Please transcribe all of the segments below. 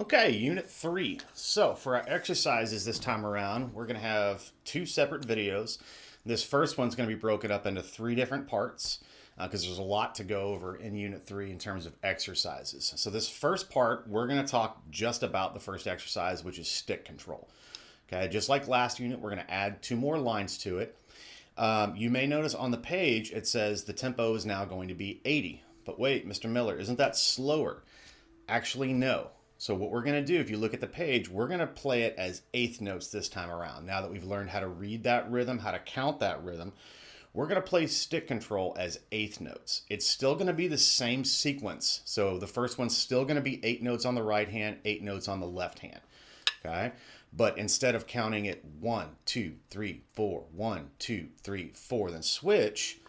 Okay, Unit 3. So for our exercises this time around, we're going to have two separate videos. This first one's going to be broken up into three different parts because there's a lot to go over in Unit 3 in terms of exercises. So this first part, we're going to talk just about the first exercise, which is stick control. Okay, just like last unit, we're going to add two more lines to it. You may notice on the page, it says the tempo is now going to be 80. But wait, Mr. Miller, isn't that slower? Actually, no. So what we're going to do, if you look at the page, we're going to play it as eighth notes this time around. Now that we've learned how to read that rhythm, how to count that rhythm, we're going to play stick control as eighth notes. It's still going to be the same sequence. So the first one's still going to be 8 notes on the right hand, 8 notes on the left hand. Okay? But instead of counting it 1, 2, 3, 4, 1, 2, 3, 4, then switch,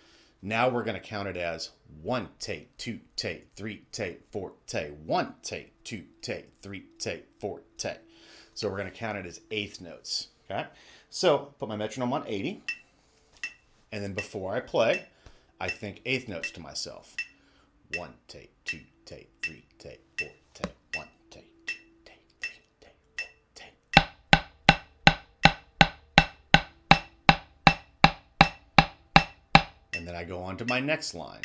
now we're going to count it as 1 take, 2 take, 3 take, 4 take, 1 take, 2 take, 3 take, 4 take. So we're going to count it as eighth notes. Okay. So put my metronome on 80. And then before I play, I think eighth notes to myself. 1 take, 2 take, 3 take, 4 take, 1 take, 2 take, 3 take, 4 take. And then I go on to my next line.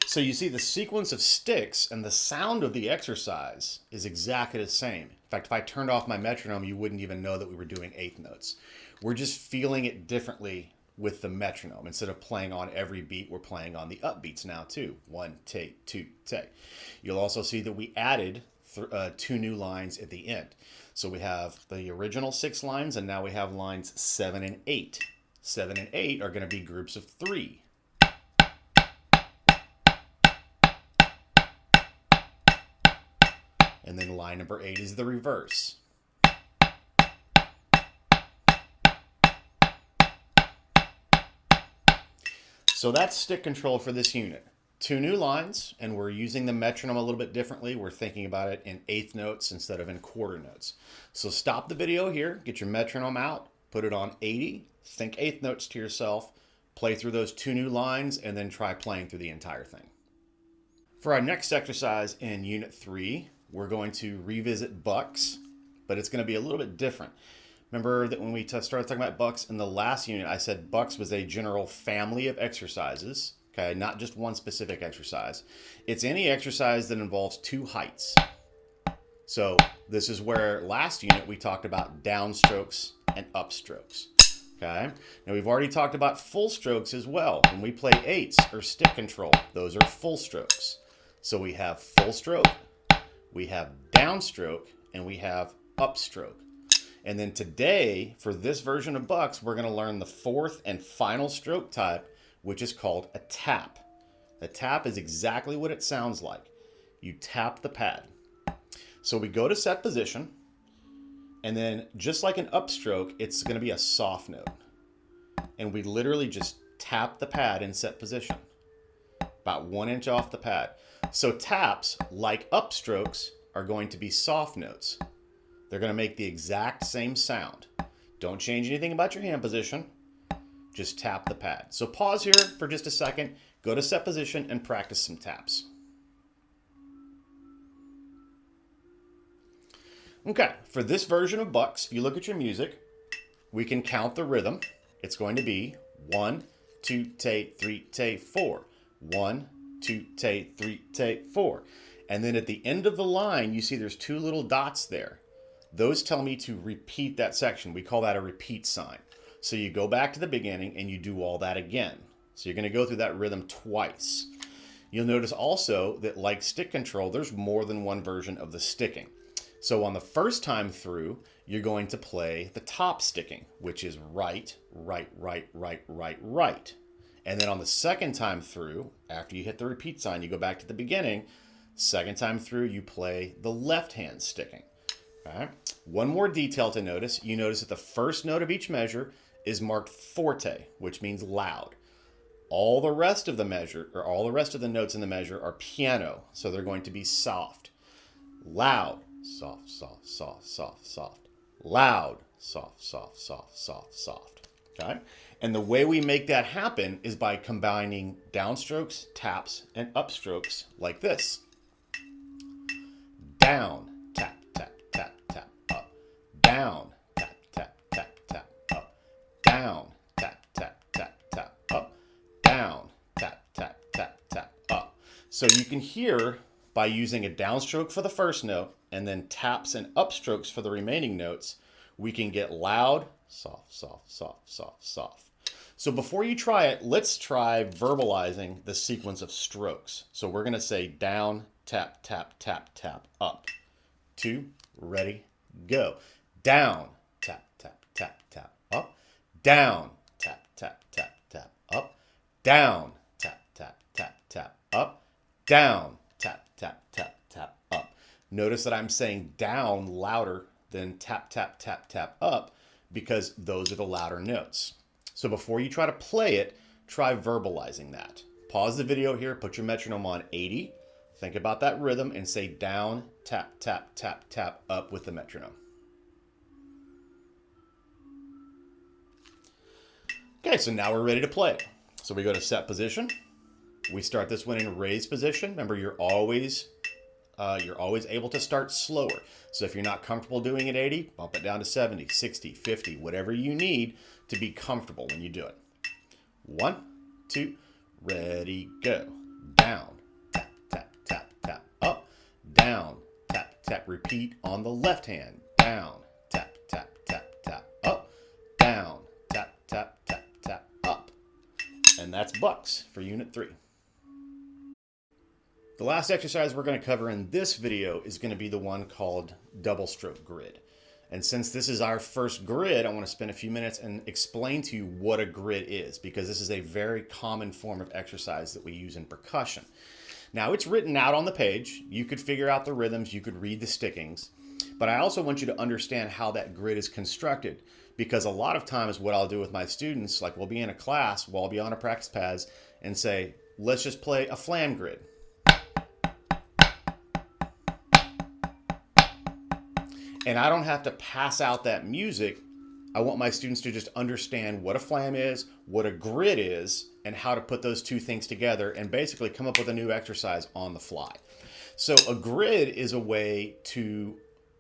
So you see the sequence of sticks and the sound of the exercise is exactly the same. In fact, if I turned off my metronome, you wouldn't even know that we were doing eighth notes. We're just feeling it differently with the metronome. Instead of playing on every beat, we're playing on the upbeats now too. 1 take, 2 take. You'll also see that we added two new lines at the end. So we have the original 6 lines, and now we have lines 7 and 8. 7 and 8 are going to be groups of 3. And then line number 8 is the reverse. So that's stick control for this unit. 2 new lines, and we're using the metronome a little bit differently. We're thinking about it in eighth notes instead of in quarter notes. So stop the video here, get your metronome out, put it on 80, think eighth notes to yourself, play through those 2 new lines, and then try playing through the entire thing. For our next exercise in Unit 3, we're going to revisit bucks, but it's going to be a little bit different. Remember that when we started talking about bucks in the last unit, I said bucks was a general family of exercises, okay, not just one specific exercise. It's any exercise that involves 2 heights. So this is where last unit we talked about downstrokes and upstrokes. Okay. Now we've already talked about full strokes as well. When we play eights or stick control, those are full strokes. So we have full stroke, we have downstroke, and we have upstroke. And then today, for this version of bucks, we're going to learn the 4th and final stroke type, which is called a tap. A tap is exactly what it sounds like. You tap the pad. So we go to set position, and then just like an upstroke, it's going to be a soft note. And we literally just tap the pad in set position, about 1 inch off the pad. So taps, like upstrokes, are going to be soft notes. They're going to make the exact same sound. Don't change anything about your hand position. Just tap the pad. So pause here for just a second, go to set position, and practice some taps. Okay, for this version of bucks, if you look at your music, we can count the rhythm. It's going to be 1, 2, take, 3, take, 4. 1, 2, take, 3, take, 4. And then at the end of the line, you see there's 2 little dots there. Those tell me to repeat that section. We call that a repeat sign. So you go back to the beginning and you do all that again. So you're going to go through that rhythm twice. You'll notice also that like stick control, there's more than one version of the sticking. So on the first time through, you're going to play the top sticking, which is right, right, right, right, right, right. And then on the second time through, after you hit the repeat sign, you go back to the beginning. Second time through, you play the left hand sticking. All right. One more detail to notice. You notice that the first note of each measure is marked forte, which means loud. All the rest of the measure, or all the rest of the notes in the measure, are piano, so they're going to be soft. Loud, soft, soft, soft, soft, soft. Loud, soft, soft, soft, soft, soft. Okay? And the way we make that happen is by combining downstrokes, taps, and upstrokes like this. Down, tap, tap, tap, tap, up. Down, tap, tap, tap, tap, up. Down, tap, tap, tap, tap, up. Down, tap, tap, tap, tap, up. So you can hear by using a downstroke for the first note and then taps and upstrokes for the remaining notes, we can get loud, soft, soft, soft, soft, soft. So before you try it, let's try verbalizing the sequence of strokes. So we're going to say down, tap, tap, tap, tap, up. 2, ready, go. Down, tap, tap, tap, tap, up. Down, tap, tap, tap, tap, up. Down, tap, tap, tap, tap, up. Down, tap, tap, tap, tap, up. Notice that I'm saying down louder than tap, tap, tap, tap, up because those are the louder notes. So before you try to play it, try verbalizing that. Pause the video here, put your metronome on 80. Think about that rhythm and say down, tap, tap, tap, tap, up with the metronome. Okay, so now we're ready to play it. So we go to set position. We start this one in raised position. Remember, you're always able to start slower. So if you're not comfortable doing it 80, bump it down to 70, 60, 50, whatever you need to be comfortable when you do it. 1, 2, ready, go. Down, tap, tap, tap, tap, up. Down, tap, tap, repeat on the left hand. Down, tap, tap, tap, tap, up. Down, tap, tap, tap, tap, up. And that's Bucks for Unit 3. The last exercise we're going to cover in this video is going to be the one called double stroke grid. And since this is our first grid, I want to spend a few minutes and explain to you what a grid is, because this is a very common form of exercise that we use in percussion. Now, it's written out on the page. You could figure out the rhythms, you could read the stickings, but I also want you to understand how that grid is constructed, because a lot of times what I'll do with my students, like we'll be in a class, we'll be on a practice pads and say, let's just play a flam grid. And I don't have to pass out that music. I want my students to just understand what a flam is, what a grid is, and how to put those two things together and basically come up with a new exercise on the fly. So a grid is a way to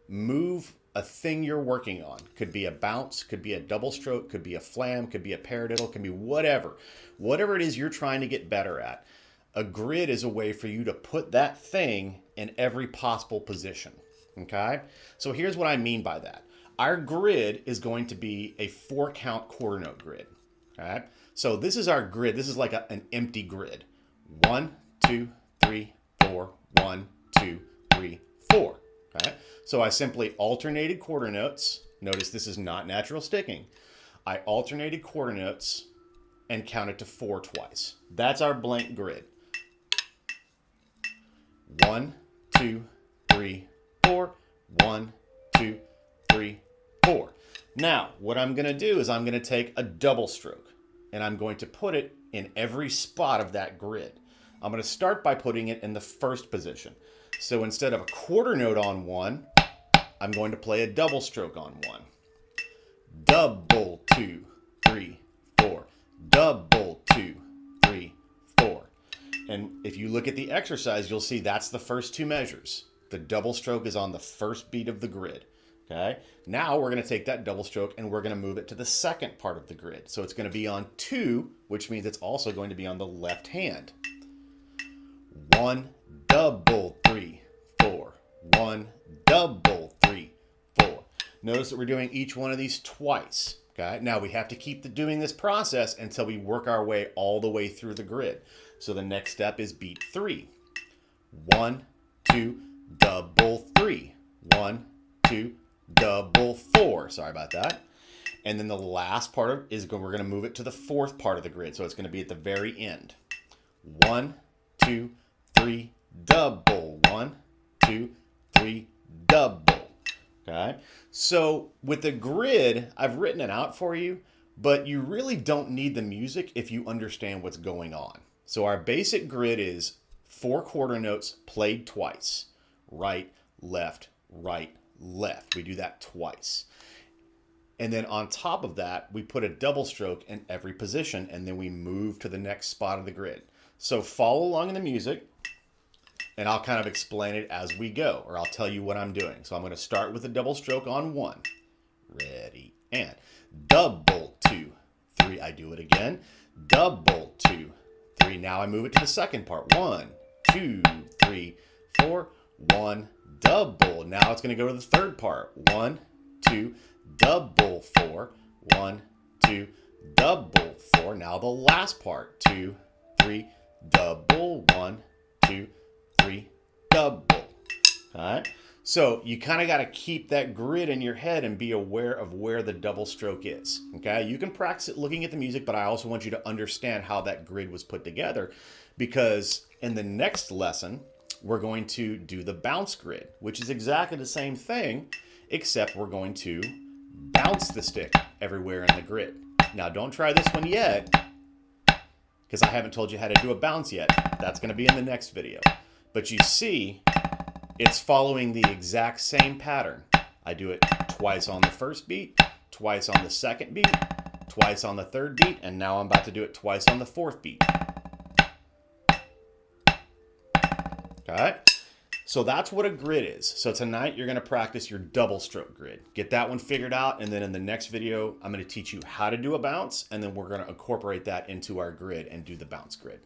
move a thing you're working on. Could be a bounce, could be a double stroke, could be a flam, could be a paradiddle, could be whatever. Whatever it is you're trying to get better at. A grid is a way for you to put that thing in every possible position. Okay, so here's what I mean by that. Our grid is going to be a 4-count quarter note grid. Okay, so this is our grid. This is like an empty grid. 1, 2, 3, 4. 1, 2, 3, 4. Okay, so I simply alternated quarter notes. Notice this is not natural sticking. I alternated quarter notes and counted to 4 twice. That's our blank grid. 1, 2, 3, 4. 1, 2, 3, 4. Now, what I'm going to do is I'm going to take a double stroke and I'm going to put it in every spot of that grid. I'm going to start by putting it in the first position. So instead of a quarter note on 1, I'm going to play a double stroke on 1. Double, 2, 3, 4. Double, 2, 3, 4. And if you look at the exercise, you'll see that's the first 2 measures. The double stroke is on the first beat of the grid. Okay. Now we're going to take that double stroke and we're going to move it to the second part of the grid. So it's going to be on 2, which means it's also going to be on the left hand. 1, double, 3, 4. 1, double, 3, 4. Notice that we're doing each one of these twice. Okay. Now we have to keep doing this process until we work our way all the way through the grid. So the next step is beat 3. 1, 2, double 3. 1, 2, double 4. Sorry about that. And then the last part we're going to move it to the 4th part of the grid. So it's going to be at the very end. 1, 2, 3, double. 1, 2, 3, double. Okay. So with the grid, I've written it out for you, but you really don't need the music if you understand what's going on. So our basic grid is 4 quarter notes played twice. Right, left, right, left. We do that twice. And then on top of that, we put a double stroke in every position, and then we move to the next spot of the grid. So follow along in the music, and I'll kind of explain it as we go, or I'll tell you what I'm doing. So I'm going to start with a double stroke on 1. Ready, and double 2, 3. I do it again. Double 2, 3. Now I move it to the second part. 1, 2, 3, 4. 1, double. Now it's going to go to the third part. 1, 2, double 4. 1, 2, double 4. Now the last part. 2, 3, double. 1, 2, 3, double. All right. So you kind of got to keep that grid in your head and be aware of where the double stroke is. Okay. You can practice it looking at the music, but I also want you to understand how that grid was put together, because in the next lesson, we're going to do the bounce grid, which is exactly the same thing, except we're going to bounce the stick everywhere in the grid. Now, don't try this one yet, because I haven't told you how to do a bounce yet. That's going to be in the next video. But you see, it's following the exact same pattern. I do it twice on the first beat, twice on the second beat, twice on the third beat, and now I'm about to do it twice on the fourth beat. Okay? So that's what a grid is. So tonight you're going to practice your double stroke grid. Get that one figured out, and then in the next video, I'm going to teach you how to do a bounce, and then we're going to incorporate that into our grid and do the bounce grid.